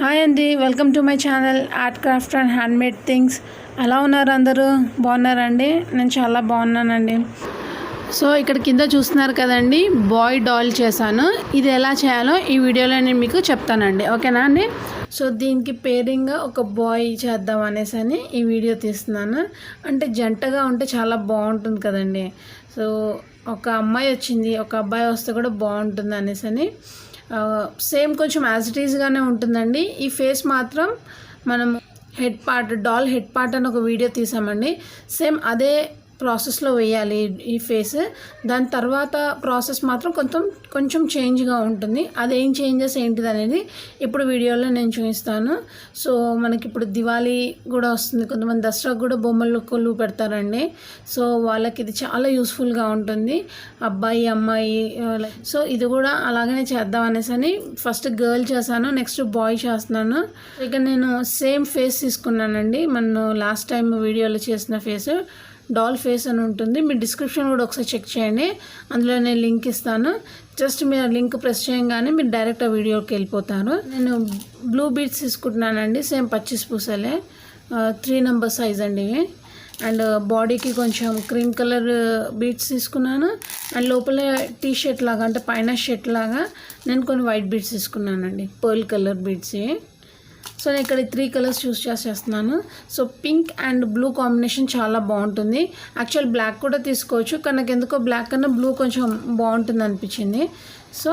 Hi అండి, welcome to my channel art craft and handmade things. ఎలా ఉన్నారు అందరూ? బాగున్నారండి? నేను చాలా బాగున్నానండి. సో ఇక్కడ కింద చూస్తున్నారు కదండి, బాయ్ డాల్ చేశాను. ఇది ఎలా చేయాలో ఈ వీడియోలో నేను మీకు చెప్తానండి, ఓకేనా అండి? సో దీనికి పేరింగ్గా ఒక బాయ్ చేద్దాం అనేసి ఈ వీడియో తీస్తున్నాను. అంటే జంటగా ఉంటే చాలా బాగుంటుంది కదండి. సో ఒక అమ్మాయి వచ్చింది, ఒక అబ్బాయి వస్తే కూడా బాగుంటుంది అనేసి సేమ్ కొంచెం యాజ్ ఇట్ ఈజ్గానే ఉంటుందండి. ఈ ఫేస్ మాత్రం మనం head part, doll head part అని ఒక వీడియో తీసామండి. సేమ్ అదే ప్రాసెస్లో వేయాలి ఈ ఫేస్. దాని తర్వాత ప్రాసెస్ మాత్రం కొంచెం చేంజ్గా ఉంటుంది. అదేం చేంజెస్ ఏంటిది అనేది ఇప్పుడు వీడియోలో నేను చూపిస్తాను. సో మనకి ఇప్పుడు దివాళీ కూడా వస్తుంది, కొంతమంది దసరాకు కూడా బొమ్మలు కొలువు పెడతారండి. సో వాళ్ళకి ఇది చాలా యూస్ఫుల్గా ఉంటుంది, అబ్బాయి అమ్మాయి. సో ఇది కూడా అలాగనే చేద్దాం అనేసి ఫస్ట్ గర్ల్ చేశాను, నెక్స్ట్ బాయ్ చేస్తున్నాను. ఇక నేను సేమ్ ఫేస్ తీసుకున్నానండి, మనం లాస్ట్ టైం వీడియోలో చేసిన ఫేస్ డాల్ ఫేస్ అని ఉంటుంది. మీరు డిస్క్రిప్షన్ కూడా ఒకసారి చెక్ చేయండి, అందులో నేను లింక్ ఇస్తాను. జస్ట్ మీరు ఆ లింక్ ప్రెస్ చేయగానే మీరు డైరెక్ట్ ఆ వీడియోకి వెళ్ళిపోతారు. నేను బ్లూ బీడ్స్ తీసుకుంటున్నానండి, సేమ్ 25 పూసలే, 3 నెంబర్ సైజ్ అండి ఇవి. అండ్ బాడీకి కొంచెం క్రీమ్ కలర్ బీడ్స్ తీసుకున్నాను. అండ్ లోపల టీ షర్ట్ లాగా, అంటే పైన షర్ట్ లాగా నేను కొన్ని వైట్ బీడ్స్ తీసుకున్నానండి, పర్ల్ కలర్ బీడ్స్ ఇవి. సో నేను ఇక్కడ 3 కలర్స్ చూస్ చేస్తున్నాను. So pink and blue combination చాలా బాగుంటుంది. యాక్చువల్ బ్లాక్ కూడా తీసుకోవచ్చు, కానీ నాకు ఎందుకో బ్లాక్ కన్నా బ్లూ కొంచెం బాగుంటుంది అనిపించింది. సో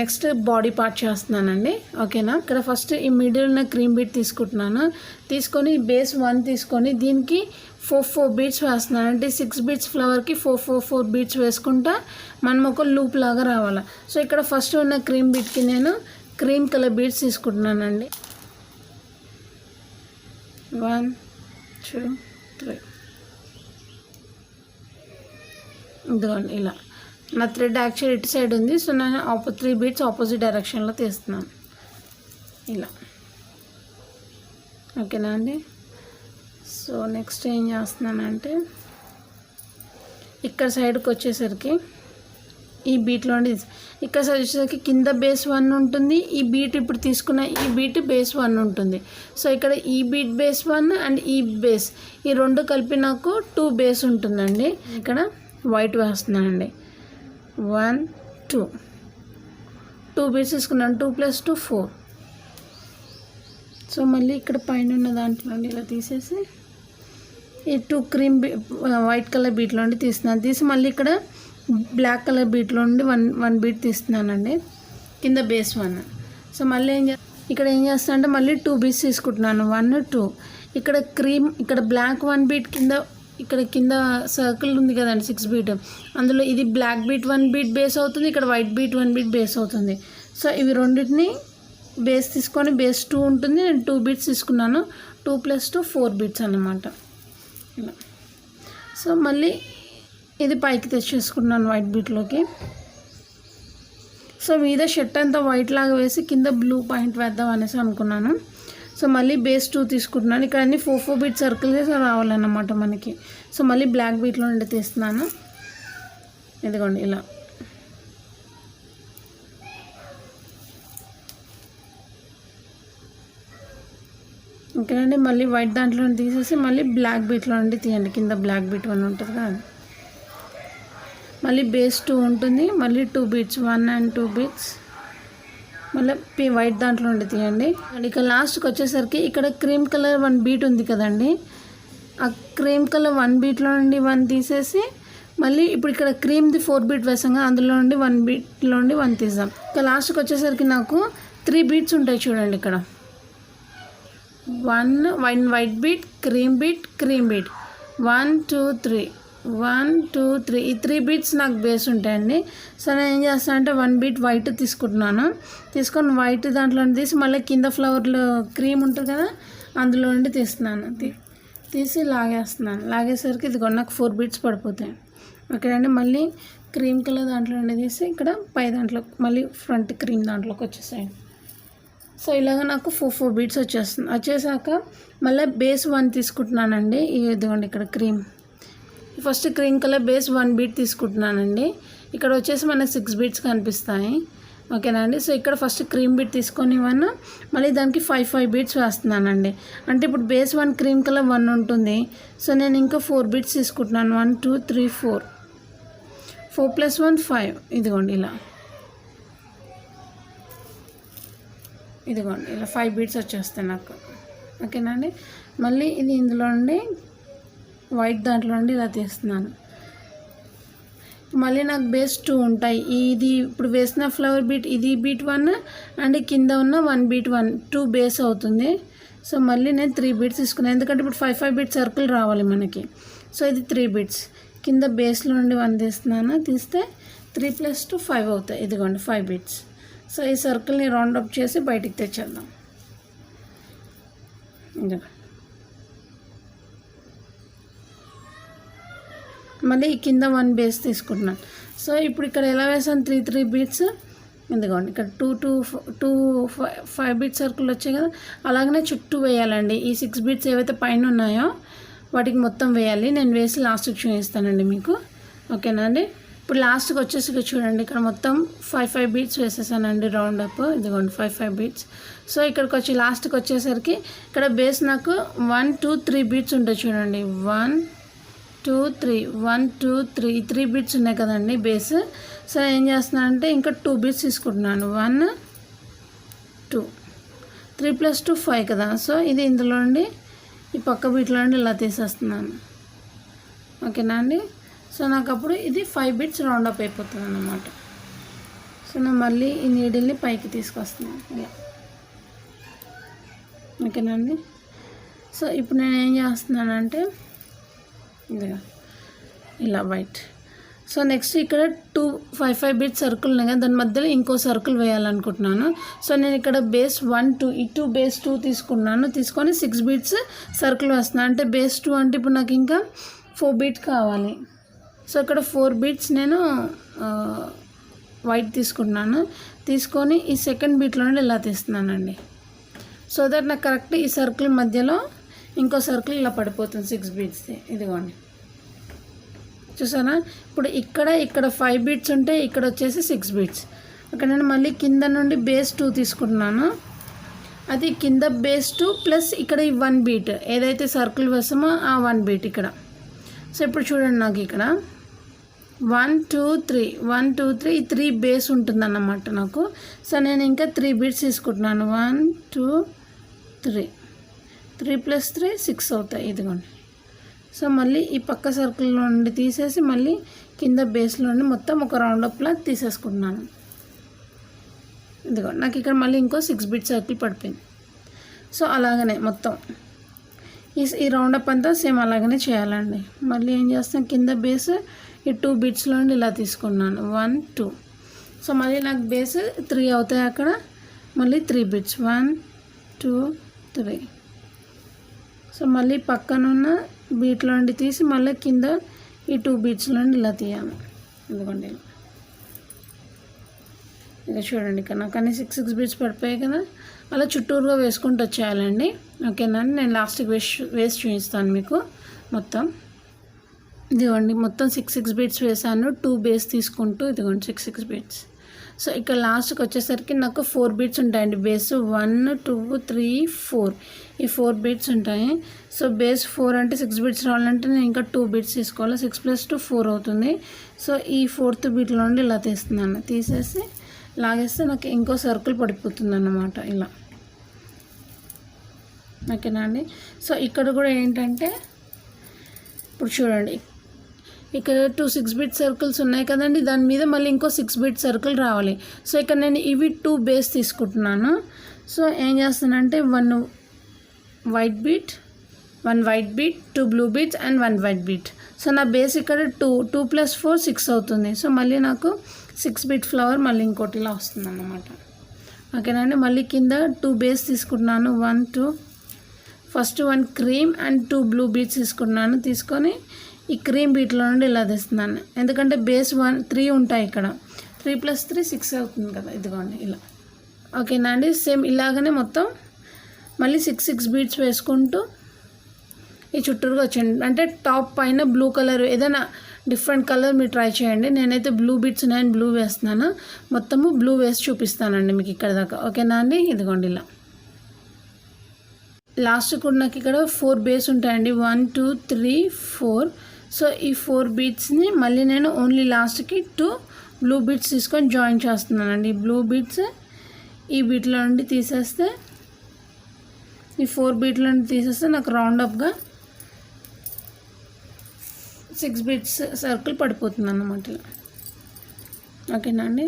నెక్స్ట్ బాడీ పార్ట్ చేస్తున్నానండి, ఓకేనా? ఇక్కడ ఫస్ట్ ఈ మిడిల్ ఉన్న క్రీమ్ బీట్ తీసుకుంటున్నాను. తీసుకొని బేస్ 1 తీసుకొని దీనికి 4 బీడ్స్ వేస్తున్నాను. అంటే 6 బీడ్స్ ఫ్లవర్కి 4 బీడ్స్ వేసుకుంటా మనం ఒక లూప్ లాగా రావాలి. సో ఇక్కడ ఫస్ట్ ఉన్న క్రీమ్ బీట్కి నేను క్రీమ్ కలర్ బీడ్స్ తీసుకుంటున్నానండి. 1 2 3 ఇదిగోండి ఇలా. నా థ్రెడ్ యాక్చువల్ ఇటు సైడ్ ఉంది, సో నేను 3 బీడ్స్ ఆపోజిట్ డైరెక్షన్లో తీస్తున్నాను ఇలా, ఓకేనా అండి? సో నెక్స్ట్ ఏం చేస్తున్నానంటే ఇక్కడ సైడ్కి వచ్చేసరికి ఈ బీట్లో ఇక్కడ వచ్చేసరికి కింద బేస్ 1 ఉంటుంది. ఈ బీట్ ఇప్పుడు తీసుకున్న ఈ బీట్ బేస్ 1 ఉంటుంది. సో ఇక్కడ ఈ బీట్ బేస్ 1 అండ్ ఈ బేస్, ఈ రెండు కలిపి నాకు 2 బేస్ ఉంటుందండి. ఇక్కడ వైట్ వేస్తున్నానండి. 1 2 బీట్స్ తీసుకున్నాను. 2 + 2 4. సో మళ్ళీ ఇక్కడ పైన ఉన్న దాంట్లో ఇలా తీసేసి ఈ 2 క్రీమ్ వైట్ కలర్ బీట్లో తీస్తున్నాను. తీసి మళ్ళీ ఇక్కడ బ్లాక్ కలర్ బీట్లో నుండి 1 బీట్ తీస్తున్నానండి, కింద బేస్ 1. సో మళ్ళీ ఇక్కడ ఏం చేస్తాను అంటే మళ్ళీ 2 బీట్స్ తీసుకుంటున్నాను. 1 2. ఇక్కడ క్రీమ్, ఇక్కడ బ్లాక్ 1 బీట్ కింద, ఇక్కడ కింద సర్కిల్ ఉంది కదండి 6 బీట్, అందులో ఇది బ్లాక్ బీట్ 1 బీట్ బేస్ అవుతుంది, ఇక్కడ వైట్ బీట్ 1 బీట్ బేస్ అవుతుంది. సో ఇవి రెండింటిని బేస్ తీసుకొని బేస్ 2 ఉంటుంది. నేను 2 బీట్స్ తీసుకున్నాను. 2 + 2 4 బీట్స్ అన్నమాట ఇలా. సో మళ్ళీ ఇది పైకి తెచ్చేసుకున్నాను వైట్ బీట్లోకి. సో మీద షర్ట్ అంతా వైట్ లాగా వేసి కింద బ్లూ పాయింట్ వేద్దాం అనేసి అనుకున్నాను. సో మళ్ళీ బేస్ 2 తీసుకుంటున్నాను. ఇక్కడ అన్ని 4 బీట్ సర్కిల్ చేసి రావాలన్నమాట మనకి. సో మళ్ళీ బ్లాక్ బీట్లో నుండి తీస్తున్నాను, ఇదిగోండి ఇలా. ఓకేనండి, మళ్ళీ వైట్ దాంట్లో తీసేసి మళ్ళీ బ్లాక్ బీట్లో నుండి తీయండి. కింద బ్లాక్ బీట్ 1 ఉంటుంది కదా, మళ్ళీ బేస్ 2 ఉంటుంది. మళ్ళీ 2 బీట్స్, 1 and 2 బీట్స్, మళ్ళీ వైట్ దాంట్లో నుండి తీయండి. అండ్ ఇక లాస్ట్కి వచ్చేసరికి ఇక్కడ క్రీమ్ కలర్ 1 బీట్ ఉంది కదండి, ఆ క్రీమ్ కలర్ 1 బీట్లో నుండి 1 తీసేసి మళ్ళీ ఇప్పుడు ఇక్కడ క్రీమ్ది 4 బీట్ వేసాం కదా, అందులో నుండి 1 బీట్లో నుండి 1 తీసాం. ఇక లాస్ట్కి వచ్చేసరికి నాకు 3 బీట్స్ ఉంటాయి చూడండి. ఇక్కడ 1 white beat, cream beat, cream beat, 1 2 3 1 2 3, ఈ 3 బీట్స్ నాకు బేస్ ఉంటాయండి. సో నేను ఏం చేస్తాను అంటే 1 బీట్ వైట్ తీసుకుంటున్నాను. తీసుకొని వైట్ దాంట్లో తీసి మళ్ళీ కింద ఫ్లవర్లో క్రీమ్ ఉంటుంది కదా, అందులో నుండి తీస్తున్నాను. తీసి లాగేస్తున్నాను. లాగేసరికి ఇది నాకు 4 బీట్స్ పడిపోతాయి, ఓకేనండి. మళ్ళీ క్రీమ్ కలర్ దాంట్లో నుండి తీసి ఇక్కడ పై దాంట్లో మళ్ళీ ఫ్రంట్ క్రీమ్ దాంట్లోకి వచ్చేసాయి. సో ఇలాగ నాకు 4 బీట్స్ వచ్చేసాక మళ్ళీ బేస్ 1 తీసుకుంటున్నానండి. ఇదిగోండి ఇక్కడ cream, first cream colour base 1 beat తీసుకుంటున్నానండి. ఇక్కడ వచ్చేసి మనకు 6 బీట్స్ కనిపిస్తాయి. ఓకేనా అండి. సో ఇక్కడ ఫస్ట్ క్రీమ్ బీట్ తీసుకొని 1, మళ్ళీ దానికి 5 బీట్స్ వేస్తున్నానండి. అంటే ఇప్పుడు బేస్ 1 క్రీమ్ కలర్ 1 ఉంటుంది. సో నేను ఇంకా 4 బీట్స్ తీసుకుంటున్నాను. 1 2 3 4 4 + 1 5. ఇదిగోండి ఇలా 5 బీట్స్ వచ్చేస్తాయి నాకు. ఓకేనా అండి. మళ్ళీ ఇది ఇందులో నుండి వైట్ దాంట్లో నుండి ఇలా తీస్తున్నాను. మళ్ళీ నాకు బేస్ 2 ఉంటాయి. ఇది ఇప్పుడు వేసిన ఫ్లవర్ బీట్, ఇది బీట్ 1 అండ్ కింద ఉన్న 1 బీట్ 1 2 బేస్ అవుతుంది. సో మళ్ళీ నేను 3 బీట్స్ తీసుకున్నాను, ఎందుకంటే ఇప్పుడు 5 బీట్ సర్కిల్ రావాలి మనకి. సో ఇది 3 బీట్స్ కింద బేస్లో నుండి 1 తీస్తున్నాను. తీస్తే 3 + 2 5 అవుతాయి. ఇదిగోండి 5 బీట్స్. సో ఈ సర్కిల్ని రౌండ్ అప్ చేసి బయటికి తెచ్చేద్దాం. ఇదిగో మళ్ళీ కింద 1 బేస్ తీసుకుంటున్నాను. సో ఇప్పుడు ఇక్కడ ఎలా వేసాను 3 బీట్స్. ఇదిగోండి ఇక్కడ 2 5 బీట్ సర్కిల్ వచ్చాయి కదా, అలాగనే చుట్టూ వేయాలండి. ఈ 6 బీట్స్ ఏవైతే పైన ఉన్నాయో వాటికి మొత్తం వేయాలి. నేను వేసి లాస్ట్కి చూపిస్తానండి మీకు. ఓకేనా అండి. ఇప్పుడు లాస్ట్కి వచ్చేసి చూడండి, ఇక్కడ మొత్తం 5 బీట్స్ వేసేసానండి రౌండ్ అప్. ఇదిగోండి 5 బీట్స్. సో ఇక్కడికి వచ్చి లాస్ట్కి వచ్చేసరికి ఇక్కడ బేస్ నాకు 1 2 3 బీట్స్ ఉంటాయి చూడండి. 1 2 3 1 2 3 బీట్స్ ఉన్నాయి కదండి బేస్. సో ఏం చేస్తున్నాను అంటే ఇంకా 2 బీట్స్ తీసుకుంటున్నాను. 1 2 3 + 2 5 కదా. సో ఇది ఇందులో నుండి ఈ పక్క బీట్లో నుండి ఇలా తీసేస్తున్నాను. ఓకేనా అండి. సో నాకు అప్పుడు ఇది 5 బీట్స్ రౌండ్ అప్ అయిపోతుంది అన్నమాట. సో నేను మళ్ళీ ఈ నీడిల్ని పైకి తీసుకొస్తున్నాను ఇలా. ఓకేనా అండి. సో ఇప్పుడు నేను ఏం చేస్తున్నానంటే ఇదిగా ఇలా వైట్. సో నెక్స్ట్ ఇక్కడ 5 బీట్ సర్కిల్ ఉన్నాయి కదా, దాని మధ్యలో ఇంకో సర్కిల్ వేయాలనుకుంటున్నాను. సో నేను ఇక్కడ బేస్ 1 2 ఈ 2 బేస్ 2 తీసుకున్నాను. తీసుకొని 6 బీట్స్ సర్కిల్ వేస్తున్నాను. అంటే బేస్ 2 అంటే ఇప్పుడు నాకు ఇంకా 4 బీట్ కావాలి. సో ఇక్కడ 4 బీట్స్ నేను వైట్ తీసుకుంటున్నాను. తీసుకొని ఈ సెకండ్ బీట్లో నుండి ఇలా తీస్తున్నానండి. సో దట్ నాకు కరెక్ట్ ఈ సర్కిల్ మధ్యలో ఇంకో సర్కిల్ ఇలా పడిపోతుంది 6 బీట్స్ది. ఇదిగోండి చూసారా. ఇప్పుడు ఇక్కడ 5 బీట్స్ ఉంటే ఇక్కడ వచ్చేసి 6 బీట్స్. అక్కడ నేను మళ్ళీ కింద నుండి బేస్ 2 తీసుకుంటున్నాను. అది కింద బేస్ 2 ప్లస్ ఇక్కడ ఈ 1 బీట్ ఏదైతే సర్కిల్ వేసామో ఆ 1 బీట్ ఇక్కడ. సో ఇప్పుడు చూడండి నాకు ఇక్కడ 1 2 3 1 2 3 ఈ 3 బేస్ ఉంటుందన్నమాట నాకు. సో నేను ఇంకా 3 బీట్స్ తీసుకుంటున్నాను. 1 2 3 3 + 3 6 అవుతాయి. ఇదిగోండి. సో మళ్ళీ ఈ పక్క సర్కిల్ నుండి తీసేసి మళ్ళీ కింద బేస్లో నుండి మొత్తం ఒక రౌండప్లా తీసేసుకుంటున్నాను. ఇదిగోండి నాకు ఇక్కడ మళ్ళీ ఇంకో 6 బీట్ సర్కిల్ పడిపోయింది. సో అలాగనే మొత్తం ఈ రౌండప్ అంతా సేమ్ అలాగనే చేయాలండి. మళ్ళీ ఏం చేస్తాను, కింద బేస్ ఈ 2 బీట్స్లో నుండి ఇలా తీసుకున్నాను. 1 2. సో మళ్ళీ నాకు బేస్ 3 అవుతాయి అక్కడ. మళ్ళీ 3 బీట్స్ 1 2 3. సో మళ్ళీ పక్కనున్న బీట్లో నుండి తీసి మళ్ళీ కింద ఈ 2 బీట్స్లో నుండి ఇలా తీయాలి. ఎందుకండి ఇక చూడండి, ఇక్కడ నాకు అన్ని 6 బీట్స్ పడిపోయాయి కదా, అలా చుట్టూరుగా వేసుకుంటూ వచ్చేయాలండి. ఓకేనా. నేను లాస్ట్కి వేసి చూపిస్తాను మీకు మొత్తం. ఇదిగోండి మొత్తం 6 బీట్స్ వేసాను. 2 బేస్ తీసుకుంటూ ఇదిగోండి 6 బీట్స్. సో ఇక్కడ లాస్ట్కి వచ్చేసరికి నాకు 4 బీట్స్ ఉంటాయండి బేస్. 1 2 3 4 ఈ 4 బీట్స్ ఉంటాయి. సో బేస్ 4 అంటే 6 బీట్స్ రావాలంటే నేను ఇంకా 2 బీట్స్ తీసుకోవాలి. 6 + 2 4 అవుతుంది. సో ఈ 4th బీట్లో నుండి ఇలా తీస్తున్నాను. తీసేసి లాగేస్తే నాకు ఇంకో సర్కిల్ పడిపోతుంది అన్నమాట ఇలా. ఓకేనా అండి. సో ఇక్కడ కూడా ఏంటంటే ఇప్పుడు చూడండి, ఇక్కడ 2 6 బీట్ సర్కిల్స్ ఉన్నాయి కదండి, దాని మీద మళ్ళీ ఇంకో 6 బీట్ సర్కిల్ రావాలి. సో ఇక్కడ నేను ఇవి 2 బేస్ తీసుకుంటున్నాను. సో ఏం చేస్తానంటే 1 white bead 2 blue beads and 1 white bead. So నా బేస్ ఇక్కడ 2 + 4 6 అవుతుంది. సో మళ్ళీ నాకు 6 బీట్ ఫ్లవర్ మళ్ళీ ఇంకోటి ఇలా వస్తుంది అన్నమాట. ఓకేనండి. మళ్ళీ కింద 2 బేస్ తీసుకుంటున్నాను. 1 2 first 1 cream and 2 blue beads తీసుకున్నాను. తీసుకొని ఈ క్రీమ్ బీట్లో నుండి ఇలా తీస్తున్నాను. ఎందుకంటే బేస్ 3 ఉంటాయి ఇక్కడ. 3 + 3 6 అవుతుంది కదా. ఇదిగోండి ఇలా. ఓకేనా అండి. సేమ్ ఇలాగనే మొత్తం మళ్ళీ 6 బీట్స్ వేసుకుంటూ ఈ చుట్టూరుగా వచ్చేయండి. అంటే టాప్ పైన బ్లూ కలర్ ఏదైనా డిఫరెంట్ కలర్ మీరు ట్రై చేయండి. నేనైతే బ్లూ బీట్స్ ఉన్నాయని బ్లూ వేస్తున్నాను. మొత్తము బ్లూ వేసి చూపిస్తానండి మీకు ఇక్కడ దాకా. ఓకేనా అండి? ఇదిగోండి ఇలా లాస్ట్ కూడా నాకు ఇక్కడ 4 బేస్ ఉంటాయండి. 1 2 3 4. సో ఈ 4 బీట్స్ని మళ్ళీ నేను ఓన్లీ లాస్ట్కి 2 బ్లూ బీట్స్ తీసుకొని జాయిన్ చేస్తున్నానండి. బ్లూ బీట్స్ ఈ బీట్లో నుండి తీసేస్తే, ఈ 4 బీట్లో నుండి తీసేస్తే నాకు రౌండప్గా 6 బీట్స్ సర్కిల్ పడిపోతుంది అన్నమాట. ఓకేనా అండి?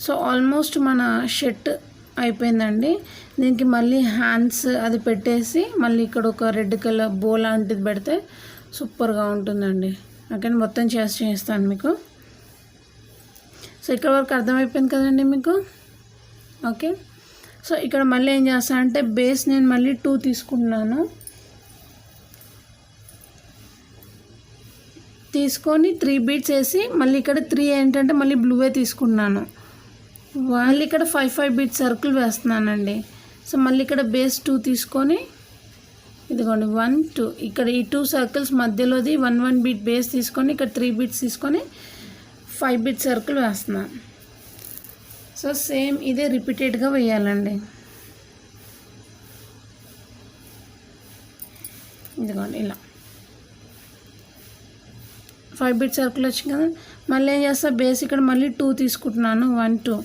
సో ఆల్మోస్ట్ మన షర్ట్ అయిపోయిందండి. దీనికి మళ్ళీ హ్యాండ్స్ అది పెట్టేసి మళ్ళీ ఇక్కడ ఒక రెడ్ కలర్ బో లాంటిది పెడితే సూపర్గా ఉంటుందండి. ఓకే, మొత్తం చేస్తాను మీకు. సో ఇక్కడ వరకు అర్థమైపోయింది కదండి మీకు. ఓకే, సో ఇక్కడ మళ్ళీ ఏం చేస్తానంటే బేస్ నేను మళ్ళీ 2 తీసుకుంటున్నాను. తీసుకొని 3 బీట్స్ వేసి మళ్ళీ ఇక్కడ 3 ఏంటంటే మళ్ళీ బ్లూవే తీసుకున్నాను. మళ్ళీ ఇక్కడ 5 బీట్ సర్కిల్ వేస్తున్నానండి. సో మళ్ళీ ఇక్కడ బేస్ 2 తీసుకొని ఇదిగోండి 1 2 ఇక్కడ ఈ 2 సర్కిల్స్ మధ్యలోది 1 బీట్ బేస్ తీసుకొని ఇక్కడ 3 బీట్స్ తీసుకొని 5 బీట్ సర్కిల్ వేస్తున్నాను. సో సేమ్ ఇదే రిపీటెడ్గా వేయాలండి. ఇదిగోండి ఇలా 5 బీట్ సర్కిల్ వచ్చింది కదా. మళ్ళీ ఏం చేస్తా బేస్ ఇక్కడ మళ్ళీ 2 తీసుకుంటున్నాను. 1 2.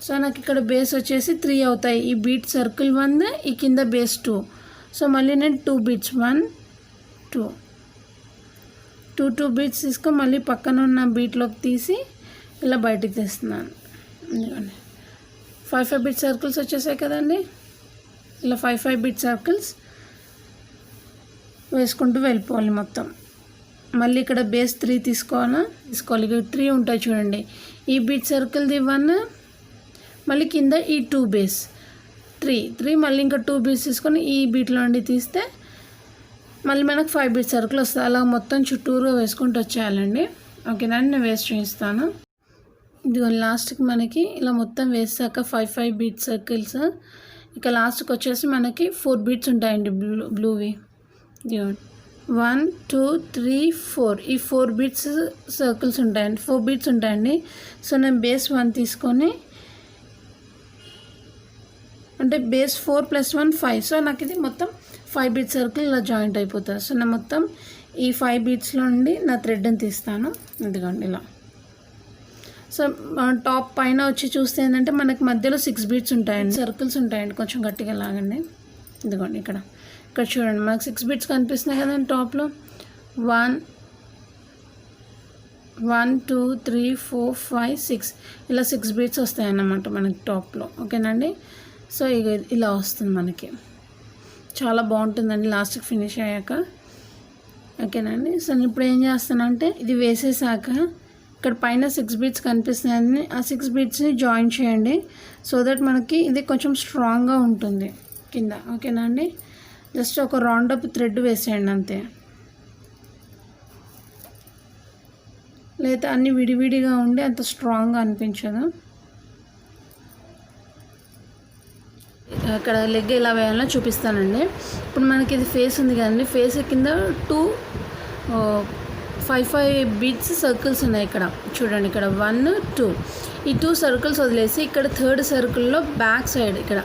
సో నాకు ఇక్కడ బేస్ వచ్చేసి 3 అవుతాయి. ఈ బీట్ సర్కిల్ 1, ఈ కింద బేస్ 2. సో మళ్ళీ నేను 2 బీట్స్ 1 2 2 బీట్స్ తీసుకొని మళ్ళీ పక్కన ఉన్న బీట్లోకి తీసి ఇలా బయటికి తీస్తున్నాను. ఎందుకండి 5 బీట్ సర్కిల్స్ వచ్చేసాయి కదండి. ఇలా 5 బీట్ సర్కిల్స్ వేసుకుంటూ వెళ్ళిపోవాలి మొత్తం. మళ్ళీ ఇక్కడ బేస్ 3 తీసుకోవాలి. ఇక్కడ 3 ఉంటాయి చూడండి. ఈ బీట్ సర్కిల్ది 1, మళ్ళీ కింద ఈ 2 బేస్ 3 మళ్ళీ ఇంకా 2 బీట్స్ తీసుకొని ఈ బీట్లో నుండి తీస్తే మళ్ళీ మనకు 5 బీట్ సర్కిల్ వస్తుంది. అలా మొత్తం చుట్టూరుగా వేసుకుంటూ వచ్చేయాలండి. ఓకేనా, నేను వేసి చూపిస్తాను. ఇది లాస్ట్కి మనకి ఇలా మొత్తం వేసాక 5 బీట్ సర్కిల్స్. ఇక లాస్ట్కి వచ్చేసి మనకి 4 బీట్స్ ఉంటాయండి బ్లూవి. 1 2 3 4 ఈ 4 బీట్స్ సర్కిల్స్ ఉంటాయండి, 4 బీట్స్ ఉంటాయండి. సో నేను బేస్ 1 తీసుకొని అంటే బేస్ 4 + 1 5. సో నాకు ఇది మొత్తం 5 బీట్ సర్కిల్ ఇలా జాయింట్ అయిపోతుంది. సో నేను మొత్తం ఈ 5 బీట్స్లో నుండి నా థ్రెడ్ని తీస్తాను. ఇదిగోండి ఇలా. సో టాప్ పైన వచ్చి చూస్తే ఏంటంటే మనకి మధ్యలో 6 బీట్స్ ఉంటాయండి, సర్కిల్స్ ఉంటాయండి. కొంచెం గట్టిగా లాగండి. ఇదిగోండి ఇక్కడ చూడండి మనకు 6 బీట్స్ కనిపిస్తున్నాయి కదండి టాప్లో. 1 2 3 4 5 6 ఇలా 6 బీట్స్ వస్తాయన్నమాట మనకి టాప్లో. ఓకేనండి. సో ఇక ఇలా వస్తుంది మనకి. చాలా బాగుంటుందండి లాస్ట్కి ఫినిష్ అయ్యాక. ఓకేనండి. సో నేను ఇప్పుడు ఏం చేస్తానంటే ఇది వేసేసాక ఇక్కడ పైన 6 బీట్స్ కనిపిస్తున్నాయని ఆ 6 బీట్స్ని జాయిన్ చేయండి. సో దట్ మనకి ఇది కొంచెం స్ట్రాంగ్గా ఉంటుంది కింద. ఓకేనా అండి. జస్ట్ ఒక రౌండప్ థ్రెడ్ వేసేయండి అంతే. లేదా అన్నీ విడివిడిగా ఉండి అంత స్ట్రాంగ్గా అనిపించదు. అక్కడ లెగ్ ఎలా వేయాలో చూపిస్తానండి. ఇప్పుడు మనకి ఇది ఫేస్ ఉంది కదండి. ఫేస్ కింద 5 బీట్స్ సర్కిల్స్ ఉన్నాయి ఇక్కడ చూడండి. ఇక్కడ 1 2 ఈ 2 సర్కిల్స్ వదిలేసి ఇక్కడ 3rd సర్కిల్లో బ్యాక్ సైడ్ ఇక్కడ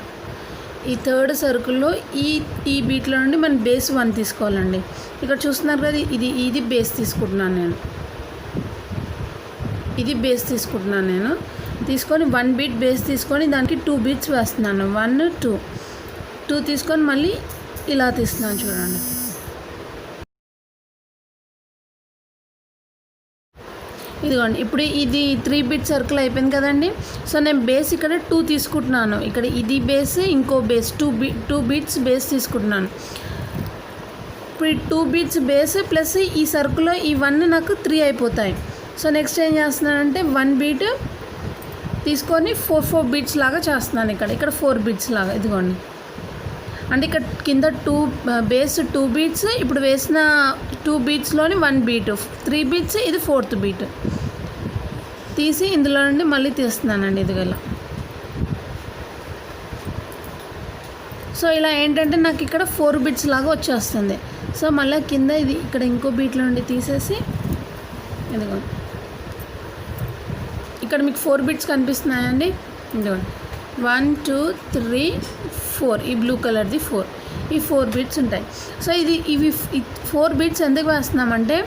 ఈ 3rd సర్కిల్లో ఈ బీట్లో నుండి మనం బేస్ 1 తీసుకోవాలండి. ఇక్కడ చూస్తున్నారు కదా, ఇది బేస్ తీసుకుంటున్నాను నేను. ఇది బేస్ తీసుకుంటున్నాను నేను. తీసుకొని 1 బీట్ బేస్ తీసుకొని దానికి 2 బీట్స్ వేస్తున్నాను. 1 2 తీసుకొని మళ్ళీ ఇలా తీస్తున్నాను చూడండి. ఇదిగోండి ఇప్పుడు ఇది 3 బీట్ సర్కిల్ అయిపోయింది కదండి. సో నేను బేస్ ఇక్కడ 2 తీసుకుంటున్నాను. ఇక్కడ ఇది బేస్, ఇంకో బేస్ 2 బీట్స్ బేస్ తీసుకుంటున్నాను. ఇప్పుడు 2 బీట్స్ బేస్ ప్లస్ ఈ సర్కిల్లో ఈ 1 నాకు 3 అయిపోతాయి. సో నెక్స్ట్ ఏం చేస్తున్నానంటే 1 బీట్ తీసుకొని 4 బీట్స్ లాగా చేస్తున్నాను. ఇక్కడ 4 బీట్స్ లాగా. ఇదిగోండి అంటే ఇక్కడ కింద బేస్ 2 బీట్స్, ఇప్పుడు వేసిన 2 బీట్స్లోని 1 బీట్ 3 బీట్స్, ఇది 4th బీట్ తీసి ఇందులో నుండి మళ్ళీ తీస్తున్నానండి. ఇదిగోలా. సో ఇలా ఏంటంటే నాకు ఇక్కడ 4 బీట్స్ లాగా వచ్చేస్తుంది. సో మళ్ళీ కింద ఇది ఇక్కడ ఇంకో బీట్లో నుండి తీసేసి ఇదిగోండి ఇక్కడ మీకు 4 బిట్స్ కనిపిస్తున్నాయండి. ఇదిగోండి 1 2 3 4 ఈ బ్లూ కలర్ది 4 ఈ 4 బిట్స్ ఉంటాయి. సో ఇవి 4 బిట్స్ ఎందుకు వేస్తున్నామంటే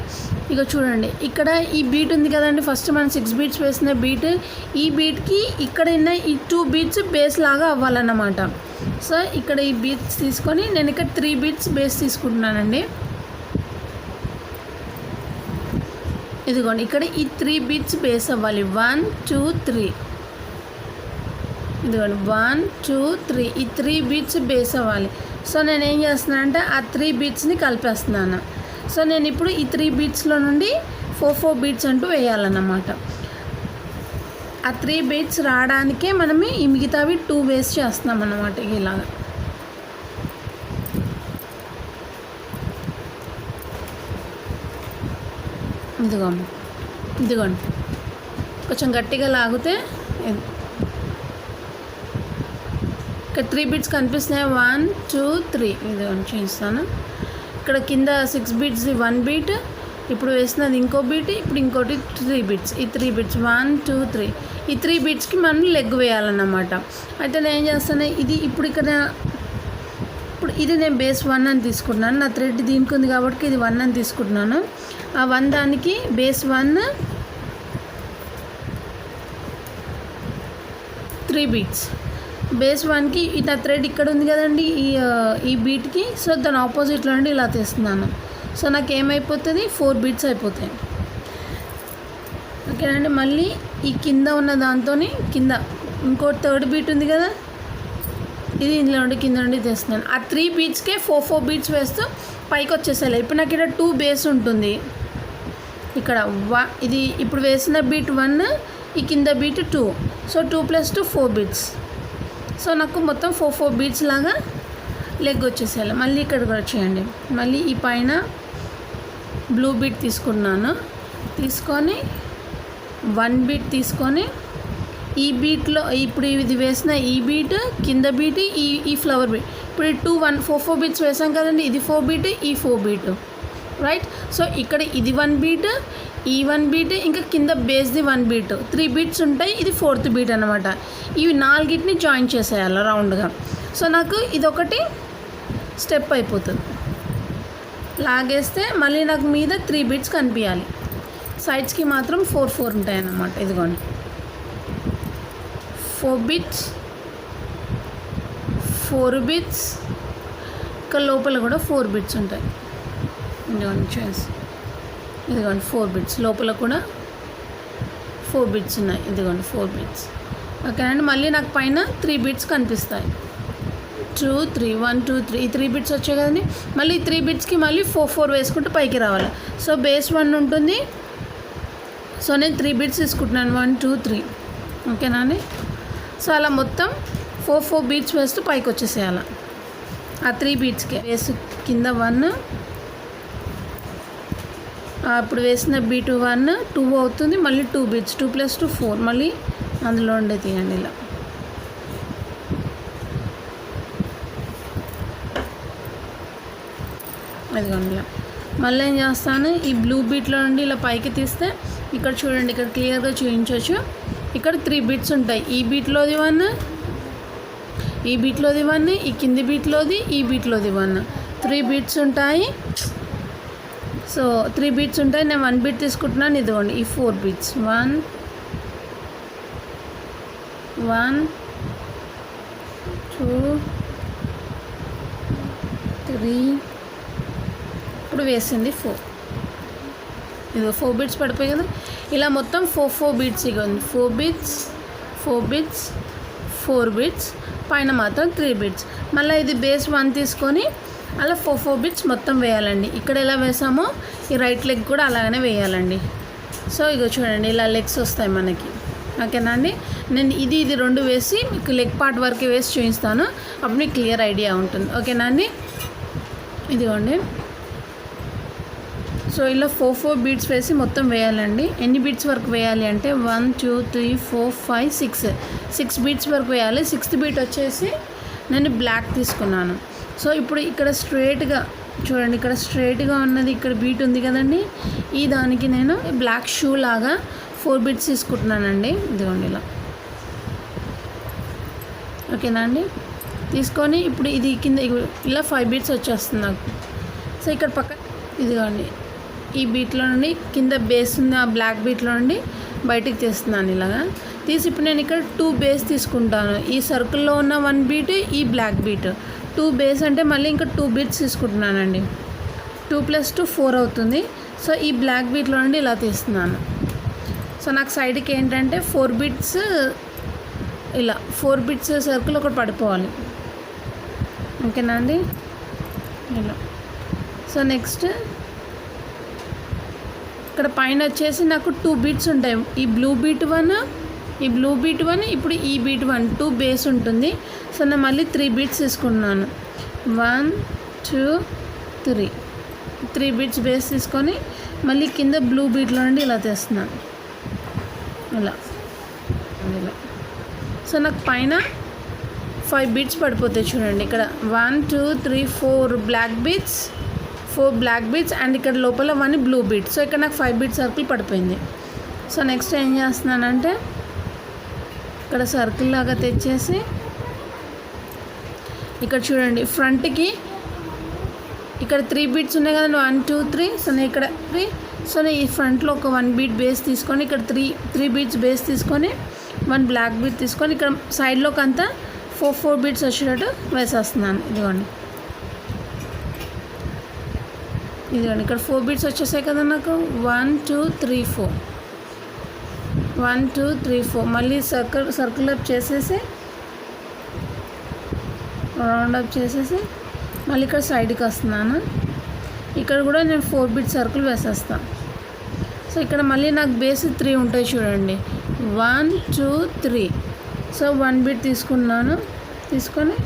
ఇక చూడండి ఇక్కడ ఈ బీట్ ఉంది కదండి, ఫస్ట్ మనం 6 బీట్స్ వేసిన బీట్, ఈ బీట్కి ఇక్కడ ఉన్న ఈ 2 బీట్స్ బేస్ లాగా అవ్వాలన్నమాట. సో ఇక్కడ ఈ బీట్స్ తీసుకొని నేను ఇక్కడ 3 బీట్స్ బేస్ తీసుకుంటున్నానండి. ఇదిగోండి ఇక్కడ ఈ 3 బీట్స్ బేస్ అవ్వాలి. 1 2 3 ఇదిగోండి 1 2 3 ఈ 3 బీట్స్ బేస్ అవ్వాలి. సో నేను ఏం చేస్తున్నానంటే ఆ 3 బీట్స్ని కలిపేస్తున్నాను. సో నేను ఇప్పుడు ఈ 3 బీట్స్లో నుండి 4 బీట్స్ అంటూ వేయాలన్నమాట. ఆ 3 బీట్స్ రావడానికే మనం ఈ మిగతావి 2 వేస్ట్ చేస్తున్నాం అన్నమాట. ఇలాగా ఇదిగోండి కొంచెం గట్టిగా లాగితే ఇక్కడ 3 బీట్స్ కనిపిస్తున్నాయి. 1 2 3 ఇదిగోండి చేస్తాను. ఇక్కడ కింద 6 బీట్స్ 1 బీట్, ఇప్పుడు వేసినది ఇంకో బీట్, ఇప్పుడు ఇంకోటి 3 బీట్స్. ఈ 3 బీట్స్ 1 2 3 ఈ 3 బీట్స్కి మనం లెగ్ వేయాలన్నమాట. అయితే నేను ఏం చేస్తాను, ఇప్పుడు ఇది నేను బేస్ 1 అని తీసుకుంటున్నాను. నా థ్రెడ్ దీనికి ఉంది కాబట్టి ఇది 1 అని తీసుకుంటున్నాను. ఆ 1 దానికి బేస్ 1 3 బీట్స్, బేస్ 1కి ఇట్లా థ్రెడ్ ఇక్కడ ఉంది కదండి ఈ బీట్కి. సో దాని ఆపోజిట్లో నుండి ఇలా తీస్తున్నాను. సో నాకు ఏమైపోతుంది 4 బీట్స్ అయిపోతాయి. ఓకేనండి. మళ్ళీ ఈ కింద ఉన్న దాంతో కింద ఇంకో 3rd బీట్ ఉంది కదా, ఇది ఇందులో నుండి కింద నుండి తీస్తున్నాను. ఆ 3 బీట్స్కే 4 బీట్స్ వేస్తూ పైకి వచ్చేసేయాలి. ఇప్పుడు నాకు ఇక్కడ 2 బేస్ ఉంటుంది. ఇక్కడ ఇది ఇప్పుడు వేసిన బీట్ 1, ఈ కింద బీట్ 2. So 2 + 2 4 beats. సో నాకు మొత్తం 4 బీట్స్ లాగా లెగ్ వచ్చేసేయాలి. మళ్ళీ ఇక్కడ కూడా చేయండి. మళ్ళీ ఈ పైన బ్లూ బీట్ తీసుకున్నాను, తీసుకొని 1 బీట్ తీసుకొని ఈ బీట్లో ఇప్పుడు ఇది వేసిన ఈ బీట్, కింద బీట్, ఈ ఫ్లవర్ బీట్, ఇప్పుడు 2 1 4 బీట్స్ వేసాం కదండి. ఇది 4 బీట్, ఈ 4 బీట్, రైట్. సో ఇక్కడ ఇది 1 బీట్, ఈ 1 బీట్, ఇంకా కింద బేస్ది 1 బీట్, 3 బీట్స్ ఉంటాయి. ఇది 4th బీట్ అనమాట. ఇవి 4ని జాయిన్ చేసేయాలి రౌండ్గా. సో నాకు ఇదొకటి స్టెప్ అయిపోతుంది. లాగేస్తే మళ్ళీ నాకు మీద 3 బీట్స్ కనిపించాలి. సైడ్స్కి మాత్రం 4 ఉంటాయి అన్నమాట. ఇదిగోండి 4 బీట్స్, 4 బీట్స్, ఇంకా లోపల కూడా 4 బీట్స్ ఉంటాయి. ఇదిగోండి 4 బీట్స్, లోపల కూడా 4 బీట్స్ ఉన్నాయి. ఇదిగోండి 4 బీట్స్. ఓకేనండి. మళ్ళీ నాకు పైన 3 బీట్స్ కనిపిస్తాయి. 2 3 1 2 3 ఈ 3 బీట్స్ వచ్చాయి కదండి. మళ్ళీ 3 బీట్స్కి మళ్ళీ 4 వేసుకుంటూ పైకి రావాలి. సో బేస్ 1 ఉంటుంది. సో నేను 3 బీట్స్ తీసుకుంటున్నాను. 1 2 3 ఓకేనా అండి. సో అలా మొత్తం 4 బీట్స్ వేస్తూ పైకి వచ్చేసేయాలి. ఆ 3 బీట్స్కే వేసి కింద 1, ఇప్పుడు వేసిన బీట్ 1 2 అవుతుంది. మళ్ళీ 2 బీట్స్, 2 + 2 4, మళ్ళీ అందులో ఉండే తీయండి ఇలా. ఇదిగోండి ఇలా. మళ్ళీ ఏం చేస్తాను, ఈ బ్లూ బీట్లో నుండి ఇలా పైకి తీస్తే ఇక్కడ చూడండి, ఇక్కడ క్లియర్గా చూపించవచ్చు. ఇక్కడ 3 బీట్స్ ఉంటాయి. ఈ బీట్లోది 1, ఈ బీట్లోది 1, ఈ కింది బీట్లోది, ఈ బీట్లోది 1, 3 బీట్స్ ఉంటాయి. సో 3 బీట్స్ ఉంటాయి. నేను 1 బీట్ తీసుకుంటున్నాను. ఇదిగోండి ఈ 4 బీట్స్ 1 1 2 3 ఇప్పుడు వేసింది 4. ఇదిగో 4 బీట్స్ పడిపోయి కదా. ఇలా మొత్తం 4 బీట్స్. ఇవ్వండి 4 బీట్స్, 4 బీట్స్, 4 బీట్స్, పైన మాత్రం 3 బీట్స్. మళ్ళీ ఇది బేస్ 1 తీసుకొని అలా 4 బీట్స్ మొత్తం వేయాలండి. ఇక్కడ ఎలా వేసామో ఈ రైట్ లెగ్ కూడా అలాగనే వేయాలండి. సో ఇగో చూడండి ఇలా లెగ్స్ వస్తాయి మనకి. ఓకేనా అండి. నేను ఇది 2 వేసి మీకు లెగ్ పార్ట్ వరకు వేసి చూపిస్తాను. అప్పుడు మీకు క్లియర్ ఐడియా ఉంటుంది. ఓకేనా అండి. ఇదిగోండి. సో ఇలా 4 బీట్స్ వేసి మొత్తం వేయాలండి. ఎన్ని బీట్స్ వరకు వేయాలి అంటే 1 2 3 4 5 6 బీట్స్ వరకు వేయాలి. 6th బీట్ వచ్చేసి నేను బ్లాక్ తీసుకున్నాను. సో ఇప్పుడు ఇక్కడ స్ట్రైట్గా చూడండి ఇక్కడ స్ట్రైట్గా ఉన్నది, ఇక్కడ బీట్ ఉంది కదండి, ఈ దానికి నేను బ్లాక్ షూ లాగా 4 బీట్స్ తీసుకుంటున్నానండి. ఇదిగోండి ఇలా, ఓకేనా అండి. తీసుకొని ఇప్పుడు ఇది కింద ఇలా 5 బీట్స్ వచ్చేస్తుంది నాకు. సో ఇక్కడ పక్క ఇదిగోండి ఈ బీట్లో నుండి కింద బేస్ ఉంది, ఆ బ్లాక్ బీట్లో నుండి బయటికి తీస్తున్నాను ఇలాగా. తీసి ఇప్పుడు నేను ఇక్కడ 2 బేస్ తీసుకుంటాను. ఈ సర్కిల్లో ఉన్న 1 బీట్, ఈ బ్లాక్ బీట్, 2 బేస్ అంటే మళ్ళీ ఇంకా 2 బీట్స్ తీసుకుంటున్నానండి. 2 + 2 4 అవుతుంది. సో ఈ బ్లాక్ బీట్లో నుండి ఇలా తీస్తున్నాను. సో నాకు సైడ్కి ఏంటంటే 4 బీట్స్, ఇలా 4 బీట్స్ సర్కిల్ ఒకటి పడిపోవాలి, ఓకేనా అండి. ఇలా సో నెక్స్ట్ ఇక్కడ పైన వచ్చేసి నాకు 2 బీట్స్ ఉంటాయి. ఈ బ్లూ బీట్ 1, ఈ బ్లూ బీట్ 1, ఇప్పుడు ఈ బీట్ 1, 2 బేస్ ఉంటుంది. సో నేను మళ్ళీ 3 బీట్స్ తీసుకుంటున్నాను. 1 2 3 బీట్స్ బేస్ తీసుకొని మళ్ళీ కింద బ్లూ బీట్లో నుండి ఇలా తీస్తున్నాను, ఇలా. సో నాకు పైన 5 బీట్స్ పడిపోతాయి చూడండి. ఇక్కడ 1 2 3 4 black beads, 4 black beads and ఇక్కడ లోపల 1 బ్లూ బీట్. సో ఇక్కడ నాకు 5 బీట్ సర్కిల్ పడిపోయింది. సో నెక్స్ట్ ఏం చేస్తున్నానంటే ఇక్కడ సర్కిల్ లాగా తెచ్చేసి ఇక్కడ చూడండి ఫ్రంట్కి ఇక్కడ 3 బీట్స్ ఉన్నాయి కదండి, 1 2 3. సో నేను ఇక్కడ 3. సో నేను ఈ ఫ్రంట్లో ఒక 1 బీట్ బేస్ తీసుకొని ఇక్కడ 3 బీట్స్ బేస్ తీసుకొని 1 బ్లాక్ బీట్ తీసుకొని ఇక్కడ సైడ్లోకి అంతా 4 బీట్స్ వచ్చేటట్టు వేసేస్తున్నాను. ఇదిగోండి ఇక్కడ 4 బీట్స్ వచ్చేసాయి కదా నాకు. 1 2 3 4, 1 2 3 4. మళ్ళీ సర్కిల్ అప్ చేసేసి, రౌండ్ అప్ చేసేసి మళ్ళీ ఇక్కడ సైడ్కి వస్తున్నాను. ఇక్కడ కూడా నేను 4 బీట్ సర్కిల్ వేసేస్తాను. సో ఇక్కడ మళ్ళీ నాకు బేస్ 3 ఉంటాయి చూడండి, 1 2 3. సో 1 బీట్ తీసుకున్నాను, తీసుకొని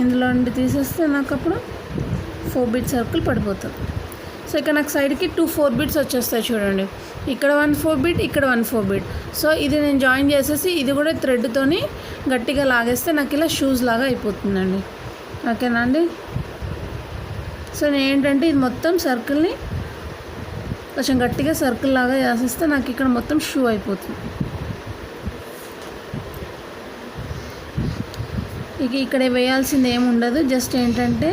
ఇందులో నుండి తీసేస్తే నాకు అప్పుడు 4 బీట్ సర్కిల్ పడిపోతుంది. సో ఇక్కడ నాకు సైడ్కి 2 4 బీట్స్ వచ్చేస్తాయి చూడండి. ఇక్కడ 1 4 బీట్, ఇక్కడ 1 4 బీట్. సో ఇది నేను జాయిన్ చేసేసి ఇది కూడా థ్రెడ్తోని గట్టిగా లాగేస్తే నాకు ఇలా షూస్ లాగా అయిపోతుందండి, ఓకేనా అండి. సో నేను ఏంటంటే ఇది మొత్తం సర్కిల్ని కొంచెం గట్టిగా సర్కిల్ లాగా చేసేస్తే నాకు ఇక్కడ మొత్తం షూ అయిపోతుంది. ఇక్కడ వేయాల్సింది ఏమి ఉండదు, జస్ట్ ఏంటంటే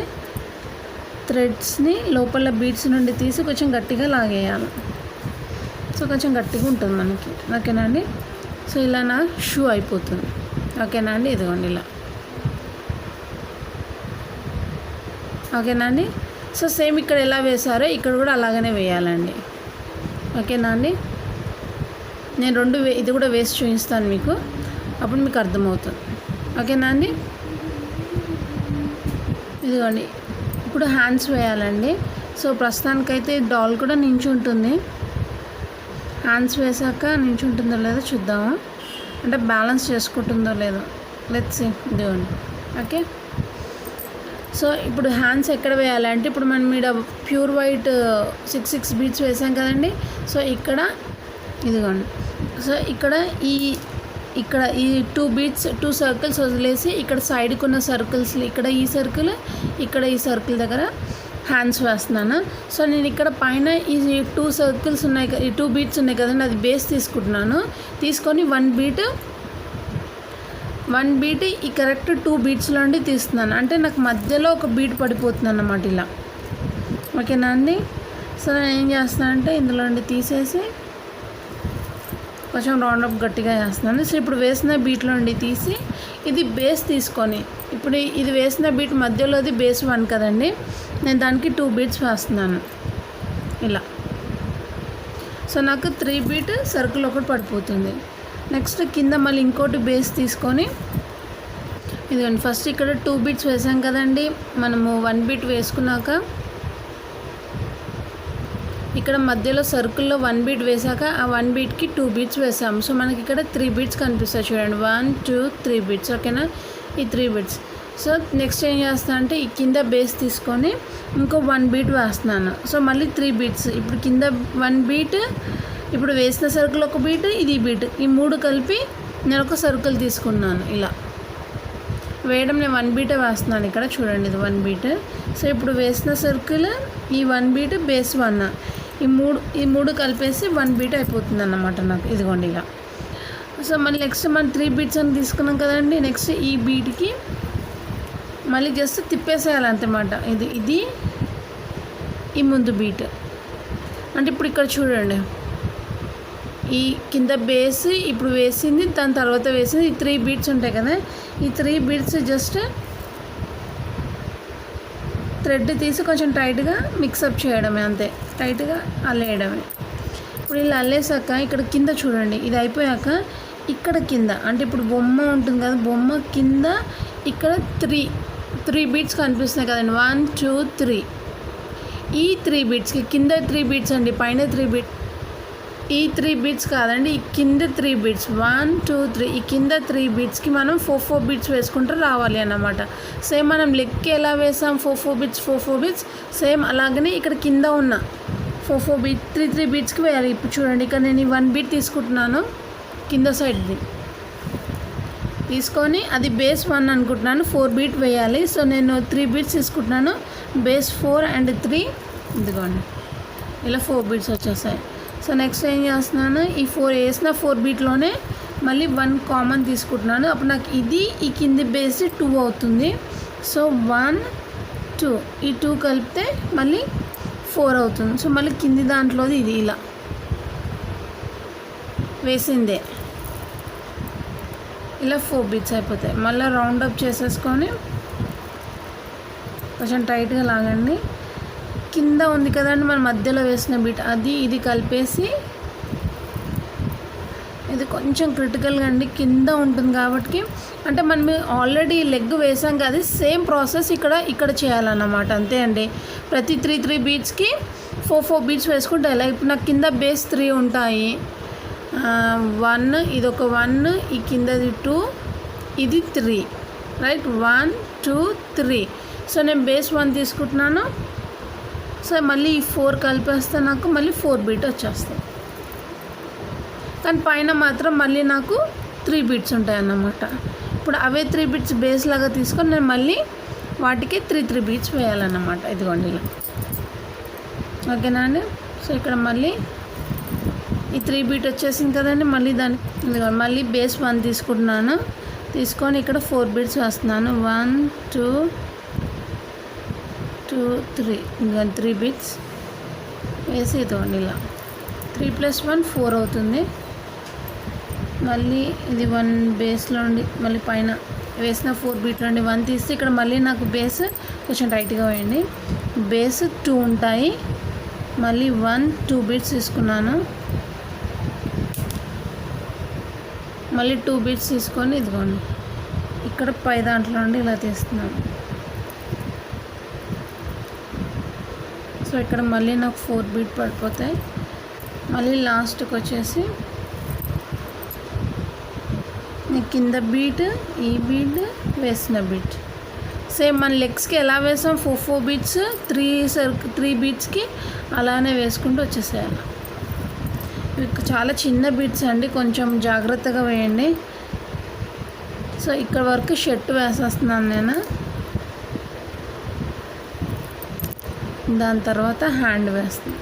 థ్రెడ్స్ని లోపల బీట్స్ నుండి తీసి కొంచెం గట్టిగా లాగేయాలి. సో కొంచెం గట్టిగా ఉంటుంది మనకి, ఓకేనా అండి. సో ఇలా నా షూ అయిపోతుంది, ఓకేనా అండి. ఇదిగోండి ఇలా, ఓకేనా అండి. సో సేమ్ ఇక్కడ ఎలా వేసారో ఇక్కడ కూడా అలాగనే వేయాలండి, ఓకేనా అండి. నేను ఇది కూడా వేసి చూపిస్తాను మీకు, అప్పుడు మీకు అర్థమవుతుంది, ఓకేనా అండి. ఇదిగోండి ఇప్పుడు హ్యాండ్స్ వేయాలండి. సో ప్రస్తుతానికైతే డాల్ కూడా నించుంటుంది. హ్యాండ్స్ వేసాక నించుంటుందో లేదో చూద్దాము, అంటే బ్యాలెన్స్ చేసుకుంటుందో లేదో. Let's see. ఇదిగోండి, ఓకే. సో ఇప్పుడు హ్యాండ్స్ ఎక్కడ వేయాలంటే ఇప్పుడు మనం ఇక్కడ ప్యూర్ వైట్ 6 బీట్స్ వేసాం కదండి. సో ఇక్కడ ఇదిగోండి, సో ఇక్కడ ఈ 2 బీట్స్ 2 సర్కిల్స్ వదిలేసి ఇక్కడ సైడ్కి ఉన్న సర్కిల్స్, ఇక్కడ ఈ సర్కిల్, ఇక్కడ ఈ సర్కిల్ దగ్గర హ్యాండ్స్ వేస్తున్నాను. సో నేను ఇక్కడ పైన ఈ 2 సర్కిల్స్ ఉన్నాయి, ఈ 2 బీట్స్ ఉన్నాయి కదండి, అది బేస్ తీసుకుంటున్నాను. తీసుకొని 1 బీట్ ఈ కరెక్ట్ 2 బీట్స్లో నుండి తీస్తున్నాను. అంటే నాకు మధ్యలో ఒక బీట్ పడిపోతుంది అన్నమాట ఇలా, ఓకేనా అండి. సో నేను ఏం చేస్తాను అంటే ఇందులో నుండి తీసేసి కొంచెం రౌండ్ అప్ గట్టిగా చేస్తున్నాను. సో ఇప్పుడు వేసిన బీట్లో నుండి తీసి ఇది బేస్ తీసుకొని ఇప్పుడు ఇది వేసిన బీట్ మధ్యలోది బేస్ 1 కదండి, నేను దానికి 2 బీట్స్ వేస్తున్నాను ఇలా. సో నాకు 3 బీట్ సర్కిల్ ఒకటి పడిపోతుంది. నెక్స్ట్ కింద మళ్ళీ ఇంకోటి బేస్ తీసుకొని ఇదిగోండి ఫస్ట్ ఇక్కడ 2 బీట్స్ వేసాం కదండి, మనము 1 బీట్ వేసుకున్నాక ఇక్కడ మధ్యలో సర్కిల్లో 1 బీట్ వేసాక ఆ 1 బీట్కి 2 బీట్స్ వేసాము. సో మనకి ఇక్కడ 3 బీట్స్ కనిపిస్తాయి చూడండి, 1 2 3 బీట్స్, ఓకేనా. ఈ 3 బీట్స్. సో నెక్స్ట్ ఏం చేస్తాను అంటే ఈ కింద బేస్ తీసుకొని ఇంకో 1 బీట్ వేస్తున్నాను. సో మళ్ళీ 3 బీట్స్, ఇప్పుడు కింద 1 బీట్, ఇప్పుడు వేసిన సర్కిల్ ఒక బీట్, ఇది బీట్, ఈ 3 కలిపి నేను ఒక సర్కిల్ తీసుకున్నాను ఇలా. వేయడం నేను 1 బీటే వేస్తున్నాను ఇక్కడ చూడండి, ఇది 1 బీట్. సో ఇప్పుడు వేసిన సర్కిల్ ఈ 1 బీట్ బేస్ 1 ఈ మూడు కలిపేసి 1 బీట్ అయిపోతుంది అన్నమాట నాకు, ఇదిగోండి ఇలా. సో మళ్ళీ నెక్స్ట్ మనం 3 బీట్స్ అని తీసుకున్నాం కదండి. నెక్స్ట్ ఈ బీట్కి మళ్ళీ జస్ట్ తిప్పేసేయాలి అంతమాట. ఇది ఈ ముందు బీట్ అంటే ఇప్పుడు ఇక్కడ చూడండి, ఈ కింద బేస్ ఇప్పుడు వేసింది, దాని తర్వాత వేసింది, ఈ 3 బీట్స్ ఉంటాయి కదా, ఈ 3 బీట్స్ జస్ట్ థ్రెడ్ తీసి కొంచెం టైట్గా మిక్సప్ చేయడమే, అంతే, టైట్గా అల్లేయడమే. ఇప్పుడు ఇలా అల్లేసాక ఇక్కడ కింద చూడండి, ఇది అయిపోయాక ఇక్కడ కింద అంటే ఇప్పుడు బొమ్మ ఉంటుంది కదా, బొమ్మ కింద ఇక్కడ 3 బీట్స్ కనిపిస్తున్నాయి కదండి, 1 2 3. ఈ 3 బీట్స్కి కింద 3 బీట్స్ అండి, పైన 3 బీట్, ఈ 3 బీట్స్ కాదండి, ఈ కింద 3 బీట్స్ 1 2 3, ఈ కింద 3 బీట్స్కి మనం 4 బీట్స్ వేసుకుంటూ రావాలి అన్నమాట. సేమ్ మనం లెక్కి ఎలా వేసాం 4 బీట్స్, సేమ్ అలాగనే ఇక్కడ కింద ఉన్న 4 బీట్ 3 బీట్స్కి వేయాలి. ఇప్పుడు చూడండి, ఇక్కడ నేను ఈ 1 బీట్ తీసుకుంటున్నాను, కింద సైడ్ది తీసుకొని అది బేస్ 1 అనుకుంటున్నాను, 4 బీట్ వేయాలి. సో నేను 3 బీట్స్ తీసుకుంటున్నాను, బేస్ 4 అండ్ 3, ఇదిగోండి ఇలా 4 బీట్స్ వచ్చేసాయి. సో నెక్స్ట్ ఏం చేస్తున్నాను, ఈ 4 వేసిన 4 బీట్లోనే మళ్ళీ 1 కామన్ తీసుకుంటున్నాను. అప్పుడు నాకు ఇది ఈ కింది బేస్ 2 అవుతుంది. సో 1 2, ఈ 2 కలిపితే మళ్ళీ 4 అవుతుంది. సో మళ్ళీ కింది దాంట్లోది ఇది ఇలా వేసిందే, ఇలా 4 బీట్స్ అయిపోతాయి. మళ్ళీ రౌండ్ అప్ చేసేసుకొని కొంచెం టైట్గా లాగండి. కింద ఉంది కదండి మన మధ్యలో వేసిన బీట్, అది ఇది కలిపేసి, ఇది కొంచెం క్రిటికల్గా అండి, కింద ఉంటుంది కాబట్టి, అంటే మనం ఆల్రెడీ లెగ్ వేసాం కదా, సేమ్ ప్రాసెస్ ఇక్కడ చేయాలన్నమాట, అంతే అండి. ప్రతి 3 బీట్స్కి 4 బీట్స్ వేసుకుంటే ఎలా, ఇప్పుడు నాకు కింద బేస్ 3 ఉంటాయి, 1 ఇదొక 1, ఈ కిందది 2, ఇది 3, రైట్, 1 2 3. సో నేను బేస్ 1 తీసుకుంటున్నాను. సో మళ్ళీ ఈ 4 కలిపేస్తే నాకు మళ్ళీ 4 బీట్ వచ్చేస్తాయి, కానీ పైన మాత్రం మళ్ళీ నాకు 3 బీట్స్ ఉంటాయి అన్నమాట. ఇప్పుడు అవే 3 బీట్స్ బేస్ లాగా తీసుకొని నేను మళ్ళీ వాటికి 3 బీట్స్ వేయాలన్నమాట, ఇదిగోండి ఇలా, ఓకేనా అండి. సో ఇక్కడ మళ్ళీ ఈ 3 బీట్ వచ్చేసింది కదండి, మళ్ళీ దాన్ని ఇదిగోండి మళ్ళీ బేస్ 1 తీసుకుంటున్నాను, తీసుకొని ఇక్కడ 4 బీట్స్ వేస్తున్నాను, 1 2 2 3, ఇంకా 3 బీట్స్ వేసి ఇదిగోండి ఇలా 3 + 1 4 అవుతుంది. మళ్ళీ ఇది 1 బేస్లో ఉండి మళ్ళీ పైన వేసిన 4 బీట్లో నుండి 1 తీస్తే ఇక్కడ మళ్ళీ నాకు బేస్ కొంచెం టైట్గా వేయండి, బేస్ 2 ఉంటాయి, మళ్ళీ 1 2 బీట్స్ తీసుకున్నాను, మళ్ళీ 2 బీట్స్ తీసుకొని ఇదిగోండి ఇక్కడ పై దాంట్లో నుండి ఇలా తీస్తున్నాను. సో ఇక్కడ మళ్ళీ నాకు 4 బీట్ పడిపోతాయి. మళ్ళీ లాస్ట్కి వచ్చేసి కింద బీట్, ఈ బీట్, వేసిన బీట్, సేమ్ మన లెగ్స్కి ఎలా వేసాం 4 బీట్స్ 3 బీట్స్కి అలానే వేసుకుంటూ వచ్చేసేయాలి. ఇవి చాలా చిన్న బీట్స్ అండి, కొంచెం జాగ్రత్తగా వేయండి. సో ఇక్కడ వరకు షర్ట్ వేసేస్తున్నాను నేను, దాని తర్వాత హ్యాండ్ వేస్తాను.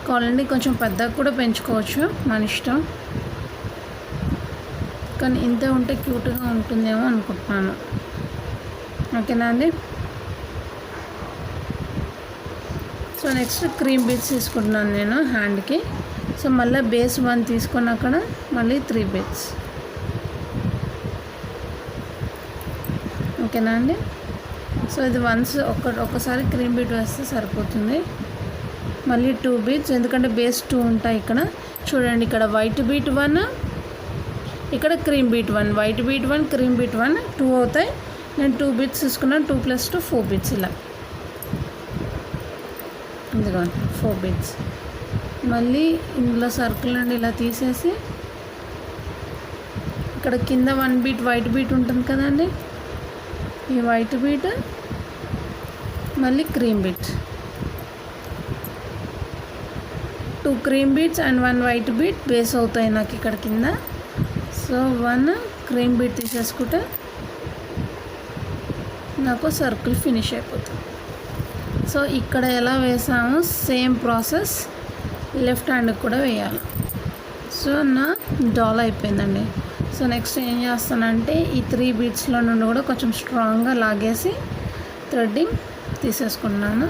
కావాలండి కొంచెం పెద్దగా కూడా పెంచుకోవచ్చు, మన ఇష్టం, కానీ ఇంతే ఉంటే క్యూట్గా ఉంటుందేమో అనుకుంటున్నాను, ఓకేనా అండి. సో నెక్స్ట్ క్రీమ్ బీట్స్ తీసుకుంటున్నాను నేను హ్యాండ్కి. సో మళ్ళీ బేస్ 1 తీసుకొని అక్కడ మళ్ళీ 3 బీట్స్, ఓకేనా అండి. సో ఇది ఒకసారి క్రీమ్ బీట్ వేస్తే సరిపోతుంది. మళ్ళీ 2 బీట్స్, ఎందుకంటే బేస్ 2 ఉంటాయి ఇక్కడ. చూడండి ఇక్కడ వైట్ బీట్ 1, ఇక్కడ cream beat 1, white beat 1, cream beat 1, 2 అవుతాయి. నేను 2 బీట్స్ తీసుకున్నాను, 2 + 2 4 బీట్స్ ఇలా, ఇదిగోండి 4 బీట్స్. మళ్ళీ ఇందులో సర్కిల్ నుండి ఇలా తీసేసి ఇక్కడ కింద 1 బీట్ వైట్ బీట్ ఉంటుంది కదండి, ఈ వైట్ బీట్ మళ్ళీ cream bead, 2 cream beads and 1 white bead base అవుతాయి నాకు ఇక్కడ కింద. సో 1 క్రీమ్ బీట్ తీసేసుకుంటే నాకు సర్కిల్ ఫినిష్ అయిపోతుంది. సో ఇక్కడ ఎలా వేసామో సేమ్ ప్రాసెస్ లెఫ్ట్ హ్యాండ్కి కూడా వేయాలి. సో నా డాల్ అయిపోయిందండి. సో నెక్స్ట్ ఏం చేస్తానంటే ఈ 3 బీట్స్లో నుండి కూడా కొంచెం స్ట్రాంగ్గా లాగేసి థ్రెడ్డింగ్ తీసేసుకున్నాను,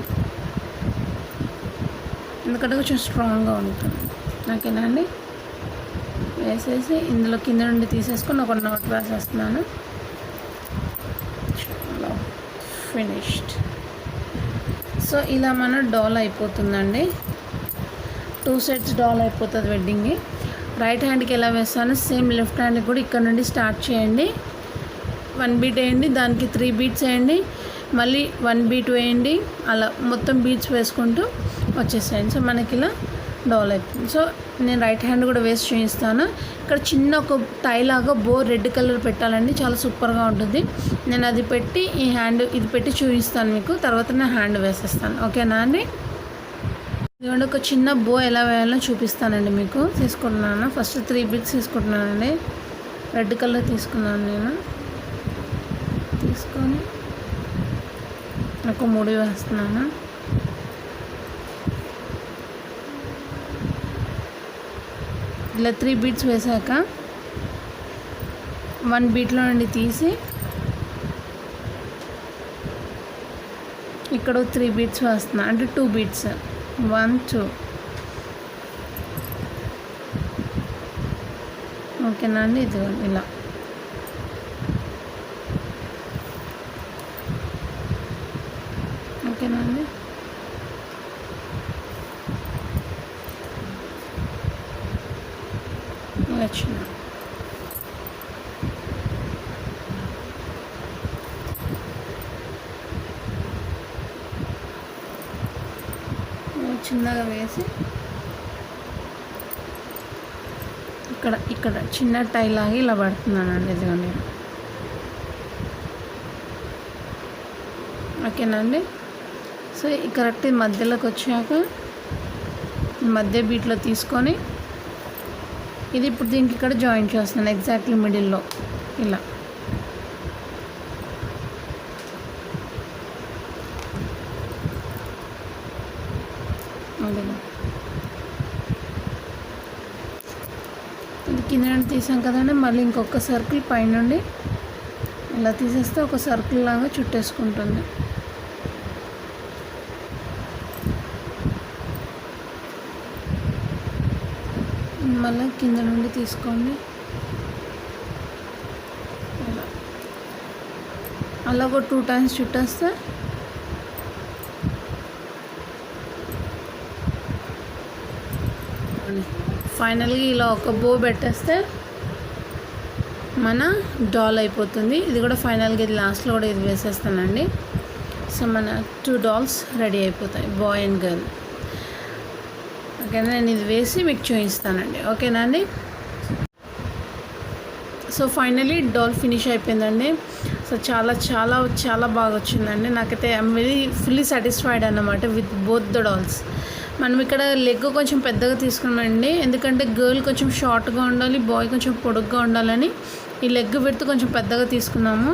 ఎందుకంటే కొంచెం స్ట్రాంగ్గా ఉంటుంది. ఓకేనా అండి. వేసేసి ఇందులో కింద నుండి తీసేసుకొని ఒక నాట్ వేసేస్తున్నాను. ఫినిష్డ్. సో ఇలా మన డాల్ అయిపోతుందండి. 2 సెట్స్ డాల్ అయిపోతుంది వెడ్డింగ్కి. రైట్ హ్యాండ్కి ఎలా వేస్తానో సేమ్ లెఫ్ట్ హ్యాండ్కి కూడా ఇక్కడ నుండి స్టార్ట్ చేయండి. 1 బీట్ వేయండి, దానికి 3 బీట్స్ వేయండి, మళ్ళీ 1 బీట్ వేయండి, అలా మొత్తం బీట్స్ వేసుకుంటూ వచ్చేసేయండి. సో మనకి ఇలా డాల్ అయిపోతుంది. సో నేను రైట్ హ్యాండ్ కూడా వేసి చూపిస్తాను. ఇక్కడ చిన్న ఒక టై లాగా రెడ్ కలర్ పెట్టాలండి, చాలా సూపర్గా ఉంటుంది. నేను అది పెట్టి ఈ హ్యాండ్ ఇది పెట్టి చూపిస్తాను మీకు, తర్వాత నేను హ్యాండ్ వేసేస్తాను. ఓకేనా అండి. ఇదిగోండి ఒక చిన్న ఎలా వేయాలో చూపిస్తానండి మీకు. తీసుకుంటున్నాను ఫస్ట్ 3 బీట్స్ తీసుకుంటున్నానండి. రెడ్ కలర్ తీసుకున్నాను నేను. తీసుకొని ఒక 3 వేస్తున్నాను. ఇలా 3 బీట్స్ వేసాక 1 బీట్లో నుండి తీసి ఇక్కడ 3 బీట్స్ వేస్తున్నా, అంటే 2 బీట్స్ 1 2. ఓకేనా అండి. ఇది ఇలా ఓకేనా అండి. వచ్చిన చిన్నగా వేసి ఇక్కడ చిన్న టై లాగా ఇలా పడుతున్నానండి. ఇదిగోండి. ఓకేనా అండి. సో కరెక్ట్ మధ్యలోకి వచ్చాక మధ్య బీట్లో తీసుకొని ఇది ఇప్పుడు దీనికి ఇక్కడ జాయిన్ చేస్తున్నాను ఎగ్జాక్ట్లీ మిడిల్లో ఇలా. ఇది కింద నుండి తీసాం కదండి, మళ్ళీ ఇంకొక సర్కిల్ పైనుండి ఇలా తీసేస్తే ఒక సర్కిల్ లాగా చుట్టేసుకుంటుంది. మళ్ళీ కింద నుండి తీసుకోండి, అలా ఒక 2 టైమ్స్ చుట్టేస్తే ఫైనల్గా ఇలా ఒక పెట్టేస్తే మన డాల్ అయిపోతుంది. ఇది కూడా ఫైనల్గా ఇది లాస్ట్లో కూడా ఇది వేసేస్తానండి. సో మన 2 డాల్స్ రెడీ అయిపోతాయి, బాయ్ అండ్ గర్ల్. ఓకేనా. నేను ఇది వేసి మీకు చూపిస్తానండి. ఓకేనా అండి. సో ఫైనలీ డాల్ ఫినిష్ అయిపోయిందండి. సో చాలా చాలా చాలా బాగా వచ్చిందండి. నాకైతే ఐఎమ్ వెరీ ఫుల్లీ సాటిస్ఫైడ్ అన్నమాట విత్ బోత్ ద డాల్స్. మనం ఇక్కడ లెగ్ కొంచెం పెద్దగా తీసుకున్నామండి, ఎందుకంటే గర్ల్ కొంచెం షార్ట్గా ఉండాలి, బాయ్ కొంచెం పొడుగ్గా ఉండాలని ఈ లెగ్ విడ్త్ కొంచెం పెద్దగా తీసుకున్నాము.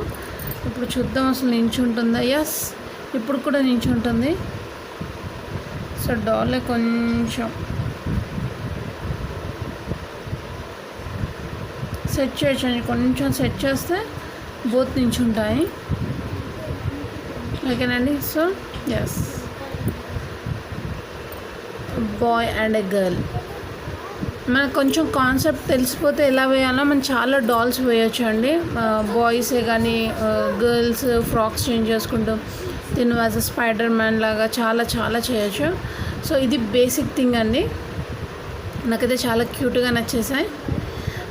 ఇప్పుడు చూద్దాం అసలు నించుంటుందా. ఎస్, ఇప్పుడు కూడా నించుంటుంది. సో డాల్ కొంచెం సెట్ చేయొచ్చండి, కొంచెం సెట్ చేస్తే బోత్ నించుంటాయి. ఓకేనండి. So yes, boy and a girl. మనకు కొంచెం కాన్సెప్ట్ తెలిసిపోతే ఎలా వేయాలో మనం చాలా డాల్స్ వేయచ్చు అండి. బాయ్సే కానీ గర్ల్స్ ఫ్రాక్స్ చేంజ్ చేసుకుంటూ దీని యాజ్ అ స్పైడర్ మ్యాన్ లాగా చాలా చాలా చేయొచ్చు. సో ఇది బేసిక్ థింగ్ అండి, నాకైతే చాలా క్యూట్గా నచ్చేసాయి.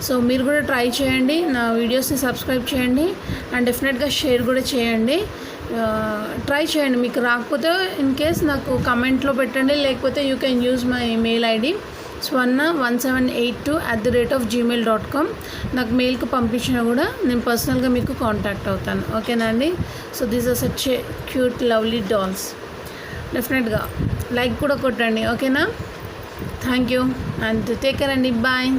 సో మీరు కూడా ట్రై చేయండి, నా వీడియోస్ని సబ్స్క్రైబ్ చేయండి అండ్ డెఫినెట్గా షేర్ కూడా చేయండి. ట్రై చేయండి, మీకు రాకపోతే ఇన్ కేస్ నాకు కమెంట్లో పెట్టండి, లేకపోతే you can use my mail ID swarna1782@gmail.com. నాకు మెయిల్కి పంపించినా కూడా నేను పర్సనల్గా మీకు కాంటాక్ట్ అవుతాను. ఓకేనా అండి. So these are such cute lovely dolls. డెఫినెట్గా లైక్ కూడా కొట్టండి. ఓకేనా. Thank you and take care అండి. బాయ్.